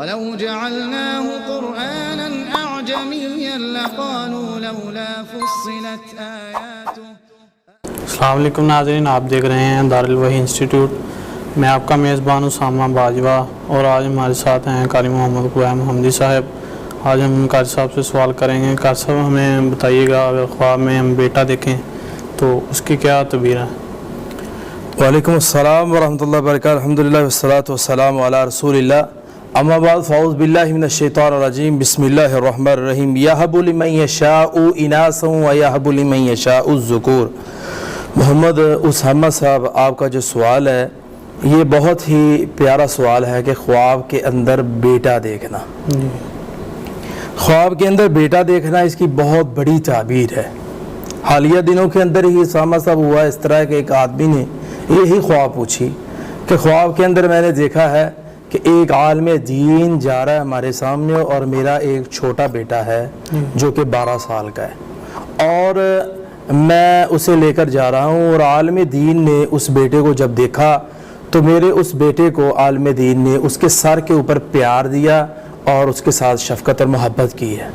وَلَوْ جَعَلْنَاهُ قُرْآنًا أَعْجَمِيًّا لَقَالُوا لَوْلَا فُصِّلَتْ آيَاتُهُ۔ السلام علیکم ناظرین، آپ دیکھ رہے ہیں دارالوحی انسٹیٹیوٹ۔ میں آپ کا میزبان اسامہ باجوہ، اور آج ہمارے ساتھ ہیں قاری محمد قویہ محمدی صاحب۔ آج ہم قاری صاحب سے سوال کریں گے۔ قاری صاحب ہمیں بتائیے گا، اگر خواب میں ہم بیٹا دیکھیں تو اس کی کیا تعبیر ہے؟ وعلیکم السلام ورحمۃ اللہ وبرکاتہ۔ الحمدللہ والصلاۃ والسلام علی رسول اللہ، اما بعد، فاعوذ باللہ من الشیطان الرجیم، بسم اللہ الرحمن الرحیم۔ یہب لمن یشاء اناثا ویہب لمن یشاء الذکور۔ محمد اسامہ صاحب، آپ کا جو سوال ہے یہ بہت ہی پیارا سوال ہے کہ خواب کے اندر بیٹا دیکھنا۔ خواب کے اندر بیٹا دیکھنا اس کی بہت بڑی تعبیر ہے۔ حالیہ دنوں کے اندر ہی اسامہ صاحب ہوا اس طرح کہ ایک آدمی نے یہی خواب پوچھی کہ خواب کے اندر میں نے دیکھا ہے کہ ایک عالم دین جا رہا ہے ہمارے سامنے، اور میرا ایک چھوٹا بیٹا ہے جو کہ 12 سال کا ہے، اور میں اسے لے کر جا رہا ہوں۔ اور عالم دین نے اس بیٹے کو جب دیکھا تو میرے اس بیٹے کو عالم دین نے اس کے سر کے اوپر پیار دیا اور اس کے ساتھ شفقت اور محبت کی ہے،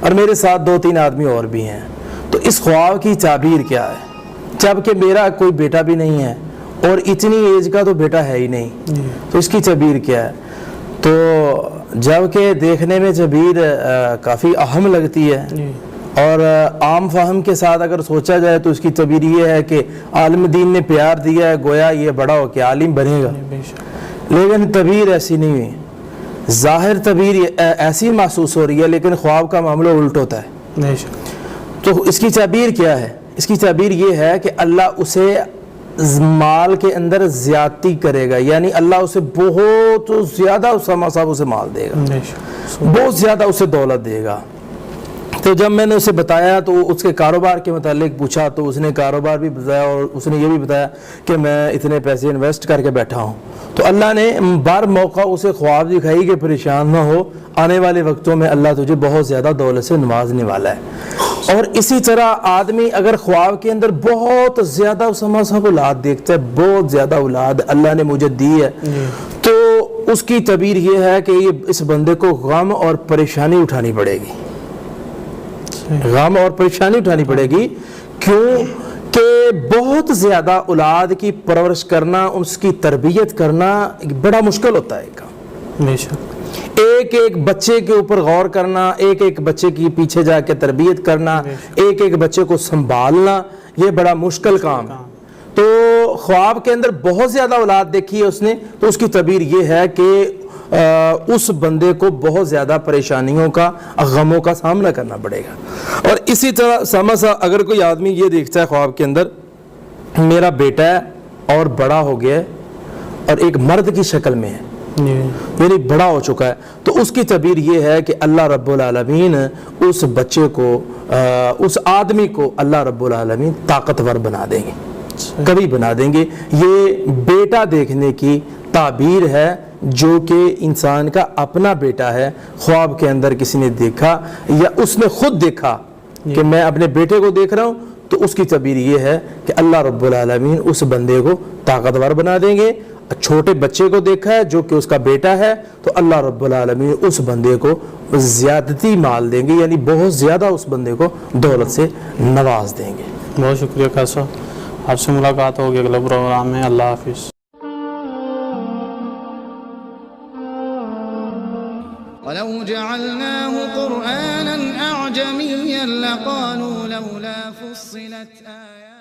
اور میرے ساتھ 2-3 آدمی اور بھی ہیں۔ تو اس خواب کی تعبیر کیا ہے؟ جبکہ میرا کوئی بیٹا بھی نہیں ہے اور اتنی ایج کا تو بیٹا ہے ہی نہیں، تو اس کی تعبیر کیا ہے؟ تو جبکہ دیکھنے میں تعبیر کافی اہم لگتی ہے، اور عام فہم کے ساتھ اگر سوچا جائے تو اس کی تعبیر یہ ہے کہ عالم دین نے پیار دیا ہے، گویا یہ بڑا ہو کے عالم بنے گا، لیکن تعبیر ایسی نہیں ہوئی۔ ظاہر تعبیر ایسی محسوس ہو رہی ہے، لیکن خواب کا معاملہ الٹ ہوتا ہے۔ تو اس کی تعبیر کیا ہے؟ اس کی تعبیر یہ ہے کہ اللہ اسے مال کے اندر زیادتی کرے گا، یعنی اللہ اسے بہت زیادہ اسامہ صاحب اسے مال دے گا، بہت زیادہ اسے دولت دے گا۔ تو جب میں نے اسے بتایا تو اس کے کاروبار کے متعلق پوچھا تو اس نے کاروبار بھی بتایا، اور اس نے یہ بھی بتایا کہ میں اتنے پیسے انویسٹ کر کے بیٹھا ہوں۔ تو اللہ نے بار موقع اسے خواب دکھائی کہ پریشان نہ ہو، آنے والے وقتوں میں اللہ تجھے بہت زیادہ دولت سے نوازنے والا ہے۔ اور اسی طرح آدمی اگر خواب کے اندر بہت زیادہ اسامہ صاحب اولاد دیکھتا ہے، بہت زیادہ اولاد اللہ نے مجھے دی ہے، تو اس کی تعبیر یہ ہے کہ اس بندے کو غم اور پریشانی اٹھانی پڑے گی، غم اور پریشانی اٹھانی پڑے گی۔ کیوں کہ بہت زیادہ اولاد کی پرورش کرنا، اس کی تربیت کرنا بڑا مشکل ہوتا ہے کام۔ ایک ایک بچے کے اوپر غور کرنا، ایک ایک بچے کی پیچھے جا کے تربیت کرنا، ایک ایک بچے کو سنبھالنا، یہ بڑا مشکل کام ہے۔ تو خواب کے اندر بہت زیادہ اولاد دیکھی ہے اس نے، تو اس کی تعبیر یہ ہے کہ اس بندے کو بہت زیادہ پریشانیوں کا، غموں کا سامنا کرنا پڑے گا۔ اور اسی طرح سمجھا، اگر کوئی آدمی یہ دیکھتا ہے خواب کے اندر میرا بیٹا ہے اور بڑا ہو گیا ہے اور ایک مرد کی شکل میں ہے، یعنی بڑا ہو چکا ہے، تو اس کی تعبیر یہ ہے کہ اللہ رب العالمین اس بچے کو، اس آدمی کو اللہ رب العالمین طاقتور بنا دیں گے، کبھی بنا دیں گے۔ یہ بیٹا دیکھنے کی تعبیر ہے جو کہ انسان کا اپنا بیٹا ہے، خواب کے اندر کسی نے دیکھا یا اس نے خود دیکھا کہ میں اپنے بیٹے کو دیکھ رہا ہوں، تو اس کی تعبیر یہ ہے کہ اللہ رب العالمین اس بندے کو طاقتور بنا دیں گے۔ چھوٹے بچے کو دیکھا ہے جو کہ اس کا بیٹا ہے، تو اللہ رب العالمین اس بندے کو زیادتی مال دیں گے، یعنی بہت زیادہ اس بندے کو دولت سے نواز دیں گے۔ بہت شکریہ قاری صاحب، آپ سے ملاقات ہوگی اگلے پروگرام میں۔ اللہ حافظ۔ وَلَوْ جَعَلْنَاهُ قُرْآنًا أَعْجَمِيًّا لَقَالُوا لَوْلَا فُصِّلَتْ آيَاتُهُ۔